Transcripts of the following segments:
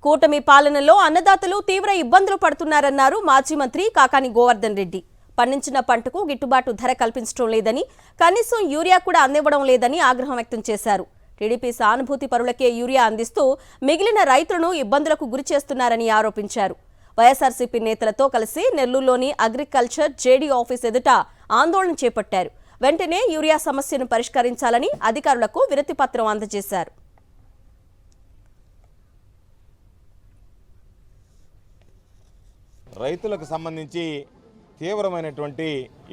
కూటమి పాలనలో అన్నదాతలు తీవ్ర ఇబ్బందులు పడుతున్నారన్నారు మాజీ మంత్రి కాకాని గోవర్ధన్ రెడ్డి. పండించిన పంటకు గిట్టుబాటు ధర కల్పించడం లేదని, కనీసం యూరియా కూడా అందివ్వడం లేదని ఆగ్రహం వ్యక్తం చేశారు. టీడీపీ సానుభూతి పరులకే యూరియా అందిస్తూ మిగిలిన రైతులను ఇబ్బందులకు గురి చేస్తున్నారని ఆరోపించారు. వైఎస్ఆర్సీపీ నేతలతో కలిసి నెల్లూరులోని అగ్రికల్చర్ జేడీ ఆఫీస్ ఎదుట ఆందోళన చేపట్టారు. వెంటనే యూరియా సమస్యను పరిష్కరించాలని అధికారులకు వినతి పత్రం అందజేశారు. రైతులకు సంబంధించి తీవ్రమైనటువంటి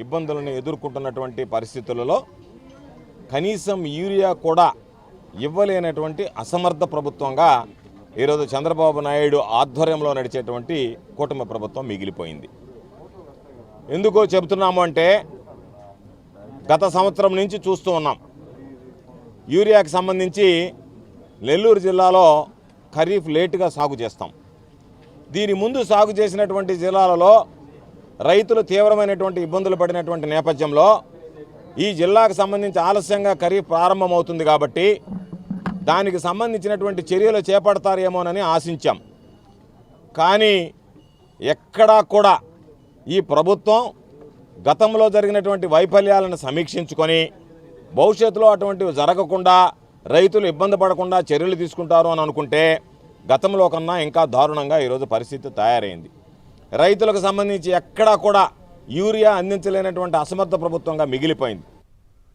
ఇబ్బందులను ఎదుర్కొంటున్నటువంటి పరిస్థితులలో కనీసం యూరియా కూడా ఇవ్వలేనటువంటి అసమర్థ ప్రభుత్వంగా ఈరోజు చంద్రబాబు నాయుడు ఆధ్వర్యంలో నడిచేటువంటి కూటమి ప్రభుత్వం మిగిలిపోయింది. ఎందుకో చెబుతున్నాము అంటే గత సంవత్సరం నుంచి చూస్తూ ఉన్నాం. యూరియాకి సంబంధించి నెల్లూరు జిల్లాలో ఖరీఫ్ లేటుగా సాగు చేస్తాం. దీని ముందు సాగు చేసినటువంటి జిల్లాలలో రైతులు తీవ్రమైనటువంటి ఇబ్బందులు పడినటువంటి నేపథ్యంలో ఈ జిల్లాకు సంబంధించి ఆలస్యంగా ఖరీఫ్ ప్రారంభమవుతుంది కాబట్టి దానికి సంబంధించినటువంటి చర్యలు చేపడతారేమోనని ఆశించాం. కానీ ఎక్కడా కూడా ఈ ప్రభుత్వం గతంలో జరిగినటువంటి వైఫల్యాలను సమీక్షించుకొని భవిష్యత్తులో అటువంటివి జరగకుండా రైతులు ఇబ్బంది పడకుండా చర్యలు తీసుకుంటారు అని అనుకుంటే గతంలో కన్నా ఇంకా దారుణంగా ఈరోజు పరిస్థితి తయారైంది. రైతులకు సంబంధించి ఎక్కడా కూడా యూరియా అందించలేనటువంటి అసమర్థ ప్రభుత్వంగా మిగిలిపోయింది.